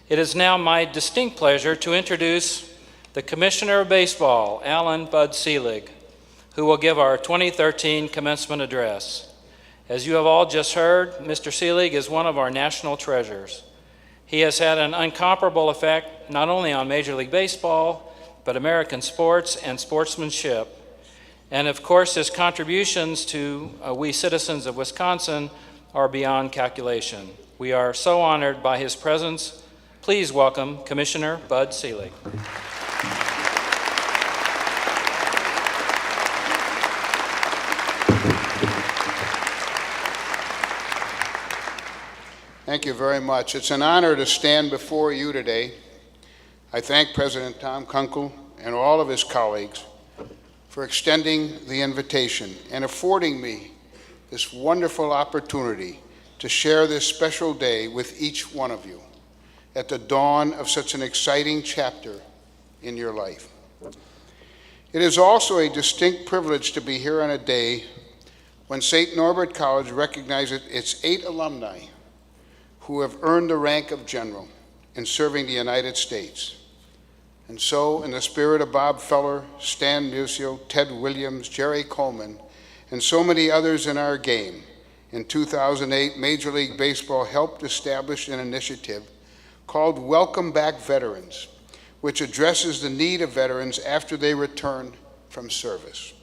It is now my distinct pleasure to introduce the Commissioner of Baseball, Allan Bud Selig, who will give our 2013 commencement address. As you have all just heard, Mr. Selig is one of our national treasures. He has had an incomparable effect not only on Major League Baseball, but American sports and sportsmanship. And of course, his contributions to we citizens of Wisconsin are beyond calculation. We are so honored by his presence. Please welcome Commissioner Bud Selig. Thank you very much. It's an honor to stand before you today. I thank President Tom Kunkel and all of his colleagues for extending the invitation and affording me this wonderful opportunity to share this special day with each one of you at the dawn of such an exciting chapter in your life. It is also a distinct privilege to be here on a day when St. Norbert College recognizes its 8 alumni who have earned the rank of general in serving the United States. And so, in the spirit of Bob Feller, Stan Musial, Ted Williams, Jerry Coleman, and so many others in our game, in 2008, Major League Baseball helped establish an initiative called Welcome Back Veterans, which addresses the need of veterans after they return from service.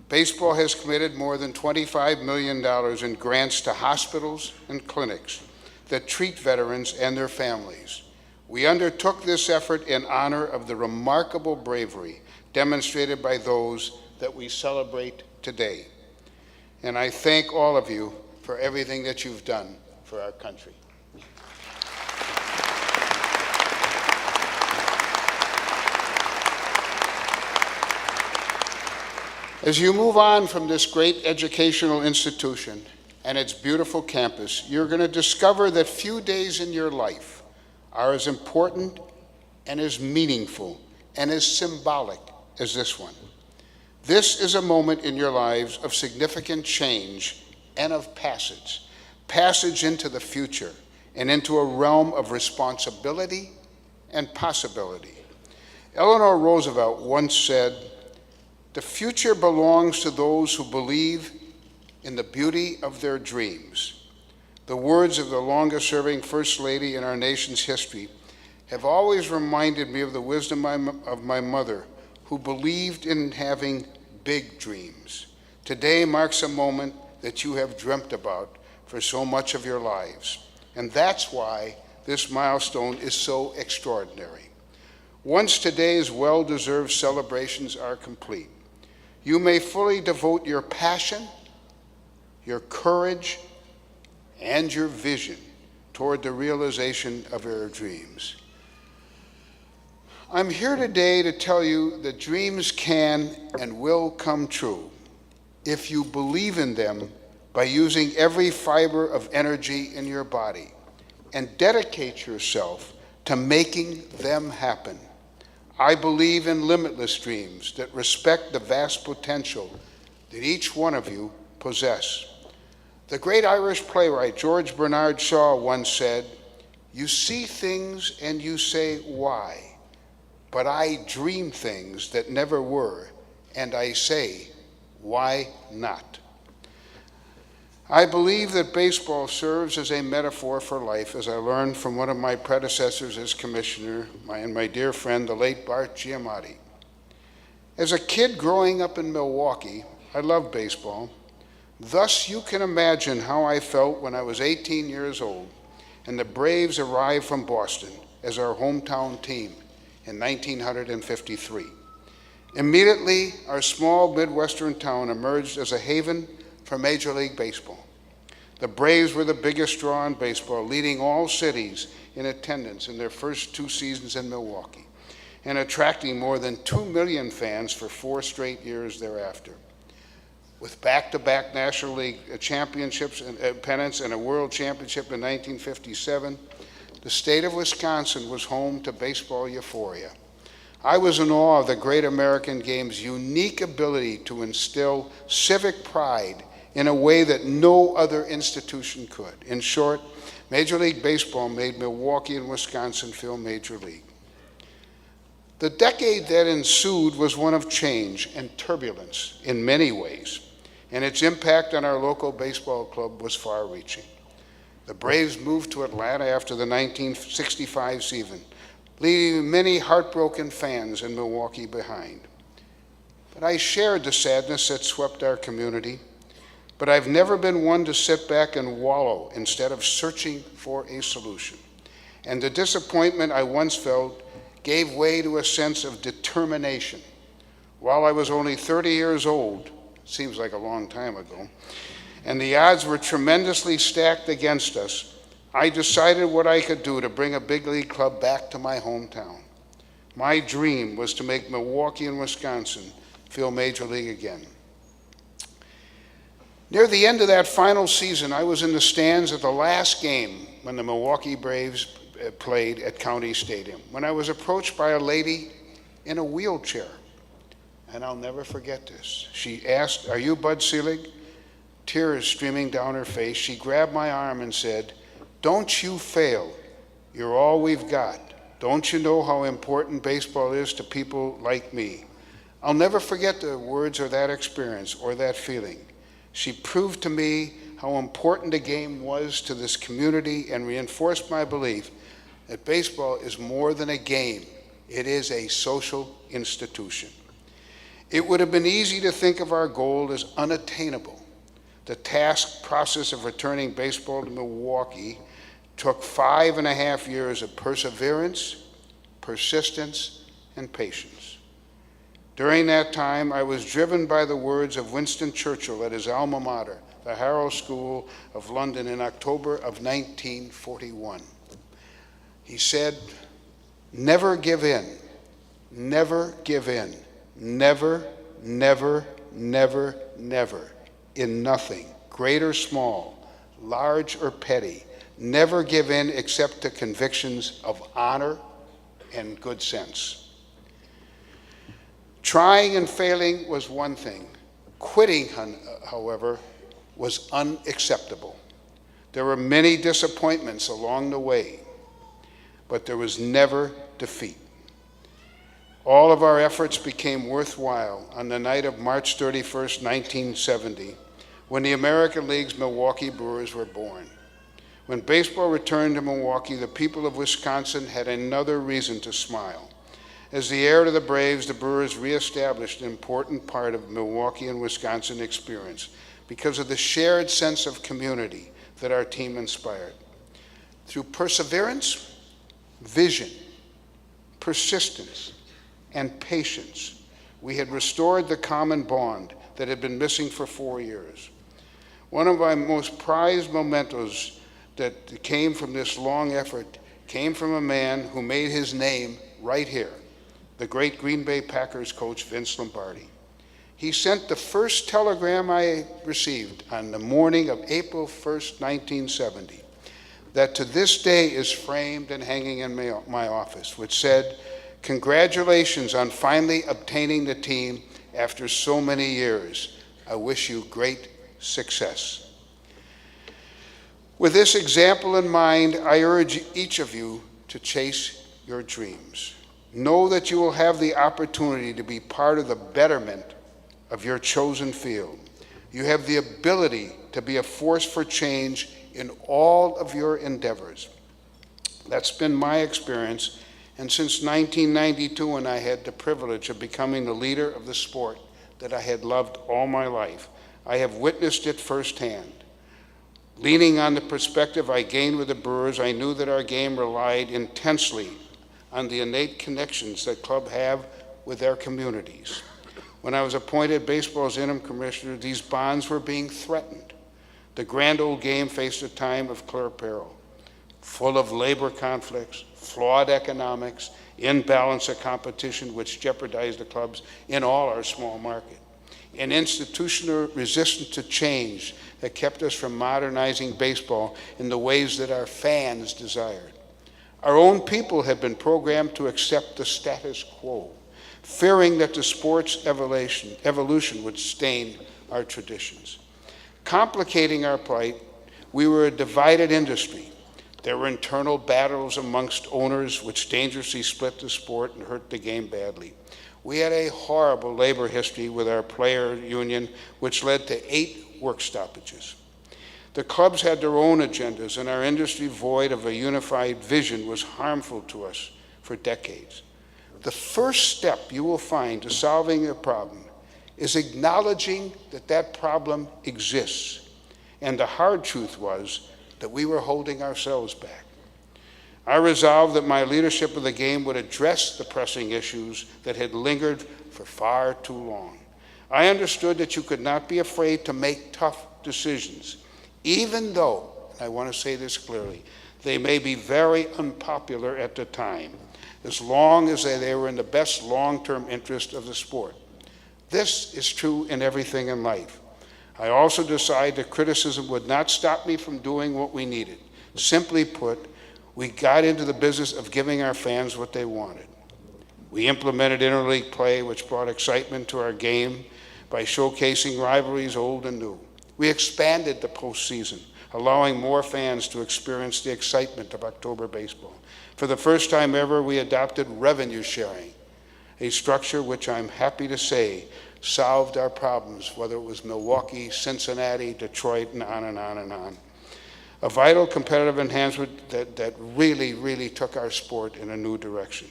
Baseball has committed more than $25 million in grants to hospitals and clinics that treat veterans and their families. We undertook this effort in honor of the remarkable bravery demonstrated by those that we celebrate today. And I thank all of you for everything that you've done for our country. As you move on from this great educational institution and its beautiful campus, you're going to discover that few days in your life are as important and as meaningful and as symbolic as this one. This is a moment in your lives of significant change and of passage into the future and into a realm of responsibility and possibility. Eleanor Roosevelt once said, "The future belongs to those who believe in the beauty of their dreams." The words of the longest-serving First Lady in our nation's history have always reminded me of the wisdom of my mother, who believed in having big dreams. Today marks a moment that you have dreamt about for so much of your lives, and that's why this milestone is so extraordinary. Once today's well-deserved celebrations are complete, you may fully devote your passion, your courage, and your vision toward the realization of your dreams. I'm here today to tell you that dreams can and will come true if you believe in them by using every fiber of energy in your body and dedicate yourself to making them happen. I believe in limitless dreams that respect the vast potential that each one of you possess. The great Irish playwright George Bernard Shaw once said, "You see things and you say, why? But I dream things that never were, and I say, why not?" I believe that baseball serves as a metaphor for life, as I learned from one of my predecessors as commissioner, my dear friend, the late Bart Giamatti. As a kid growing up in Milwaukee, I loved baseball. Thus, you can imagine how I felt when I was 18 years old and the Braves arrived from Boston as our hometown team in 1953. Immediately, our small Midwestern town emerged as a haven for Major League Baseball. The Braves were the biggest draw in baseball, leading all cities in attendance in their first 2 seasons in Milwaukee, and attracting more than 2 million fans for 4 straight years thereafter. With back-to-back National League championships and pennants and a World Championship in 1957, the state of Wisconsin was home to baseball euphoria. I was in awe of the great American game's unique ability to instill civic pride in a way that no other institution could. In short, Major League Baseball made Milwaukee and Wisconsin feel Major League. The decade that ensued was one of change and turbulence in many ways, and its impact on our local baseball club was far-reaching. The Braves moved to Atlanta after the 1965 season, leaving many heartbroken fans in Milwaukee behind. But I shared the sadness that swept our community, but I've never been one to sit back and wallow instead of searching for a solution. And the disappointment I once felt gave way to a sense of determination. While I was only 30 years old, seems like a long time ago, and the odds were tremendously stacked against us, I decided what I could do to bring a big league club back to my hometown. My dream was to make Milwaukee and Wisconsin feel Major League again. Near the end of that final season, I was in the stands at the last game when the Milwaukee Braves played at County Stadium, when I was approached by a lady in a wheelchair. And I'll never forget this. She asked, "Are you Bud Selig?" Tears streaming down her face, she grabbed my arm and said, "Don't you fail. You're all we've got. Don't you know how important baseball is to people like me?" I'll never forget the words of that experience or that feeling. She proved to me how important the game was to this community and reinforced my belief that baseball is more than a game. It is a social institution. It would have been easy to think of our goal as unattainable. The task process of returning baseball to Milwaukee took 5.5 years of perseverance, persistence, and patience. During that time, I was driven by the words of Winston Churchill at his alma mater, the Harrow School of London, in October of 1941. He said, "Never give in, never give in, never, never, never, never, in nothing, great or small, large or petty. Never give in except to convictions of honor and good sense." Trying and failing was one thing. Quitting, however, was unacceptable. There were many disappointments along the way, but there was never defeat. All of our efforts became worthwhile on the night of March 31st, 1970, when the American League's Milwaukee Brewers were born. When baseball returned to Milwaukee, the people of Wisconsin had another reason to smile. As the heir to the Braves, the Brewers reestablished an important part of Milwaukee and Wisconsin experience because of the shared sense of community that our team inspired. Through perseverance, vision, persistence, and patience, we had restored the common bond that had been missing for 4 years. One of my most prized mementos that came from this long effort came from a man who made his name right here, the great Green Bay Packers coach Vince Lombardi. He sent the first telegram I received on the morning of April 1st, 1970, that to this day is framed and hanging in my office, which said, "Congratulations on finally obtaining the team after so many years. I wish you great success." With this example in mind, I urge each of you to chase your dreams. Know that you will have the opportunity to be part of the betterment of your chosen field. You have the ability to be a force for change in all of your endeavors. That's been my experience, and since 1992, when I had the privilege of becoming the leader of the sport that I had loved all my life, I have witnessed it firsthand. Leaning on the perspective I gained with the Brewers, I knew that our game relied intensely on the innate connections that clubs have with their communities. When I was appointed baseball's interim commissioner, these bonds were being threatened. The grand old game faced a time of clear peril, full of labor conflicts, flawed economics, imbalance of competition which jeopardized the clubs in all our small market, and institutional resistance to change that kept us from modernizing baseball in the ways that our fans desired. Our own people had been programmed to accept the status quo, fearing that the sport's evolution would stain our traditions. Complicating our plight, we were a divided industry. There were internal battles amongst owners which dangerously split the sport and hurt the game badly. We had a horrible labor history with our player union, which led to 8 work stoppages. The clubs had their own agendas, and our industry, void of a unified vision, was harmful to us for decades. The first step you will find to solving a problem is acknowledging that that problem exists. And the hard truth was that we were holding ourselves back. I resolved that my leadership of the game would address the pressing issues that had lingered for far too long. I understood that you could not be afraid to make tough decisions, even though, and I want to say this clearly, they may be very unpopular at the time, as long as they were in the best long-term interest of the sport. This is true in everything in life. I also decided that criticism would not stop me from doing what we needed. Simply put, we got into the business of giving our fans what they wanted. We implemented interleague play, which brought excitement to our game by showcasing rivalries old and new. We expanded the postseason, allowing more fans to experience the excitement of October baseball. For the first time ever, we adopted revenue sharing, a structure which I'm happy to say solved our problems, whether it was Milwaukee, Cincinnati, Detroit, and on and on and on. A vital competitive enhancement that really took our sport in a new direction.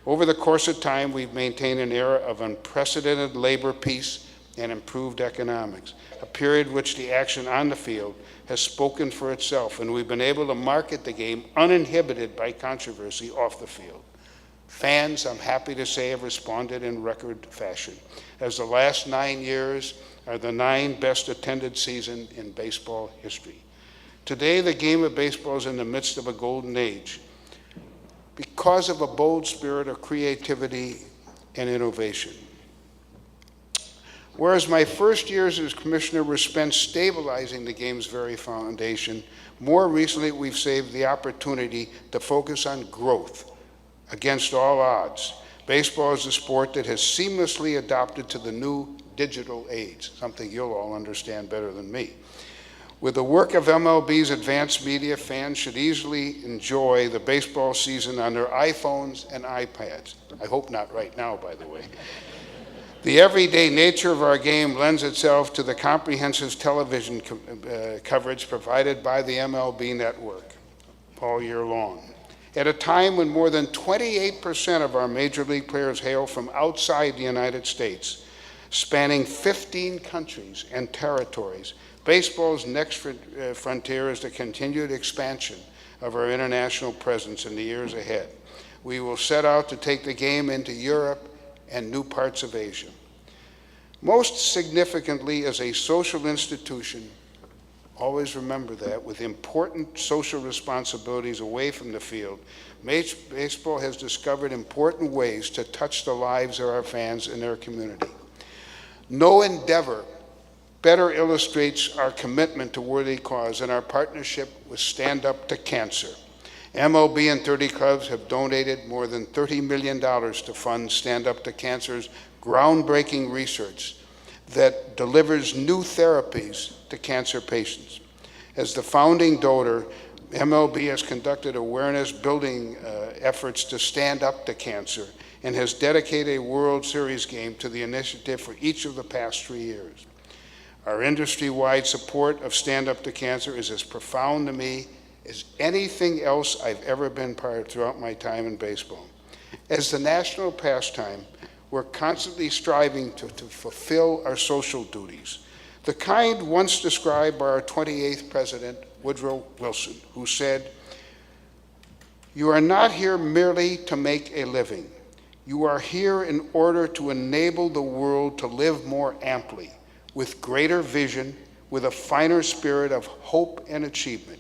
Over the course of time, we've maintained an era of unprecedented labor peace and improved economics, a period in which the action on the field has spoken for itself, and we've been able to market the game uninhibited by controversy off the field. Fans, I'm happy to say, have responded in record fashion, as the last 9 years are the 9 best attended seasons in baseball history. Today, the game of baseball is in the midst of a golden age because of a bold spirit of creativity and innovation. Whereas my first years as commissioner were spent stabilizing the game's very foundation, more recently we've saved the opportunity to focus on growth against all odds. Baseball is a sport that has seamlessly adopted to the new digital age, something you'll all understand better than me. With the work of MLB's advanced media, fans should easily enjoy the baseball season on their iPhones and iPads. I hope not right now, by the way. The everyday nature of our game lends itself to the comprehensive television coverage provided by the MLB network all year long. At a time when more than 28% of our major league players hail from outside the United States, spanning 15 countries and territories, baseball's next frontier is the continued expansion of our international presence in the years ahead. We will set out to take the game into Europe and new parts of Asia. Most significantly, as a social institution, always remember that, with important social responsibilities away from the field, baseball has discovered important ways to touch the lives of our fans and their community. No endeavor better illustrates our commitment to worthy cause than our partnership with Stand Up to Cancer. MLB and 30 clubs have donated more than $30 million to fund Stand Up to Cancer's groundbreaking research that delivers new therapies to cancer patients. As the founding donor, MLB has conducted awareness building efforts to stand up to cancer and has dedicated a World Series game to the initiative for each of the past 3 years. Our industry-wide support of Stand Up to Cancer is as profound to me as anything else I've ever been part of throughout my time in baseball. As the national pastime, we're constantly striving to fulfill our social duties, the kind once described by our 28th president, Woodrow Wilson, who said, "You are not here merely to make a living. You are here in order to enable the world to live more amply, with greater vision, with a finer spirit of hope and achievement.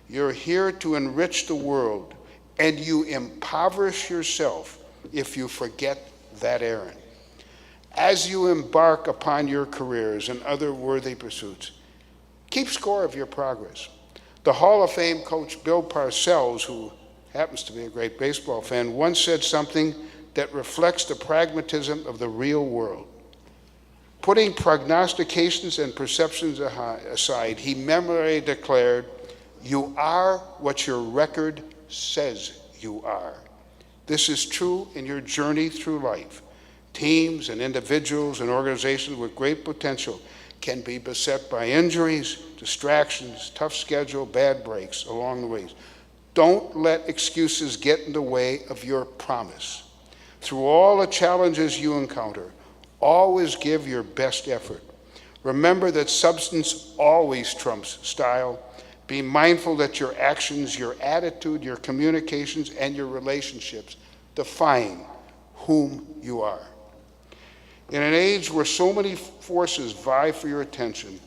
You're here to enrich the world, and you impoverish yourself if you forget that errand. As you embark upon your careers and other worthy pursuits, keep score of your progress." The Hall of Fame coach Bill Parcells, who happens to be a great baseball fan, once said something that reflects the pragmatism of the real world. Putting prognostications and perceptions aside, he memorably declared, You are what your record says you are. This is true in your journey through life. Teams and individuals and organizations with great potential can be beset by injuries, distractions, tough schedule, bad breaks along the way. Don't let excuses get in the way of your promise. Through all the challenges you encounter, always give your best effort. Remember that substance always trumps style. Be mindful that your actions, your attitude, your communications, and your relationships define whom you are. In an age where so many forces vie for your attention,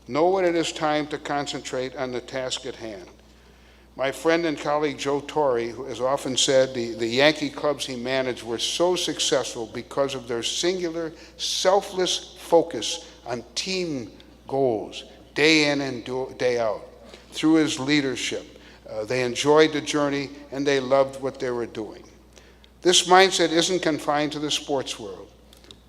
know when it is time to concentrate on the task at hand. My friend and colleague Joe Torre, who has often said the Yankee clubs he managed were so successful because of their singular, selfless focus on team goals, day in and day out. Through his leadership, they enjoyed the journey and they loved what they were doing. This mindset isn't confined to the sports world.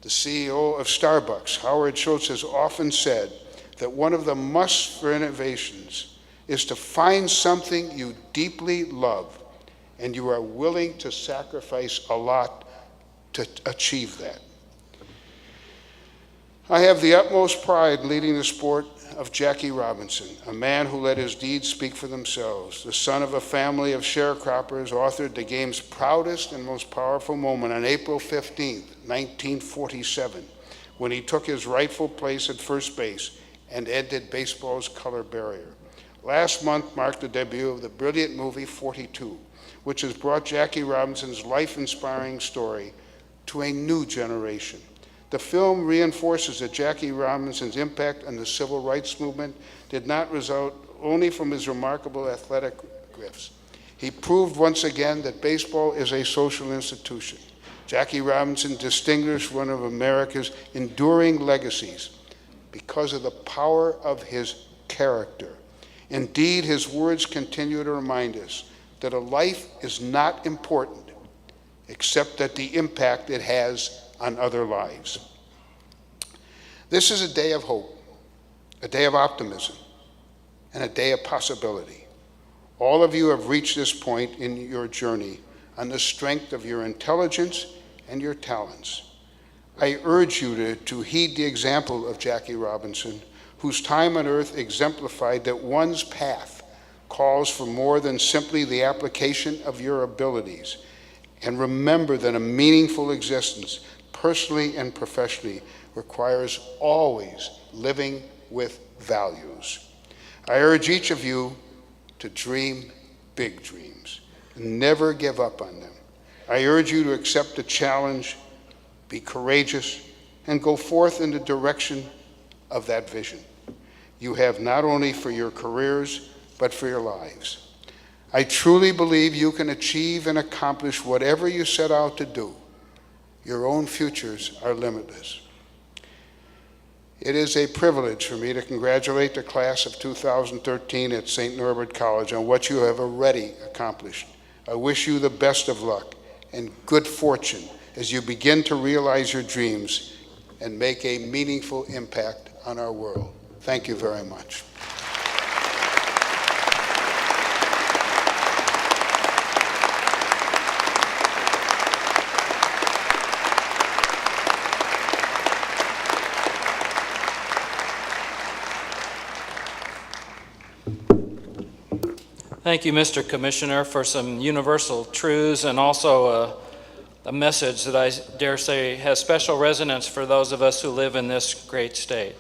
The CEO of Starbucks, Howard Schultz, has often said that one of the musts for innovations is to find something you deeply love and you are willing to sacrifice a lot to achieve that. I have the utmost pride in leading the sport of Jackie Robinson, a man who let his deeds speak for themselves. The son of a family of sharecroppers, authored the game's proudest and most powerful moment on April 15th, 1947, when he took his rightful place at first base and ended baseball's color barrier. Last month marked the debut of the brilliant movie 42, which has brought Jackie Robinson's life-inspiring story to a new generation. The film reinforces that Jackie Robinson's impact on the civil rights movement did not result only from his remarkable athletic gifts. He proved once again that baseball is a social institution. Jackie Robinson distinguished one of America's enduring legacies because of the power of his character. Indeed, his words continue to remind us that a life is not important except that the impact it has on other lives. This is a day of hope, a day of optimism, and a day of possibility. All of you have reached this point in your journey on the strength of your intelligence and your talents. I urge you to heed the example of Jackie Robinson, whose time on earth exemplified that one's path calls for more than simply the application of your abilities. And remember that a meaningful existence, personally and professionally, requires always living with values. I urge each of you to dream big dreams and never give up on them. I urge you to accept the challenge, be courageous, and go forth in the direction of that vision you have not only for your careers, but for your lives. I truly believe you can achieve and accomplish whatever you set out to do. Your own futures are limitless. It is a privilege for me to congratulate the class of 2013 at St. Norbert College on what you have already accomplished. I wish you the best of luck and good fortune as you begin to realize your dreams and make a meaningful impact on our world. Thank you very much. Thank you, Mr. Commissioner, for some universal truths and also a message that I dare say has special resonance for those of us who live in this great state.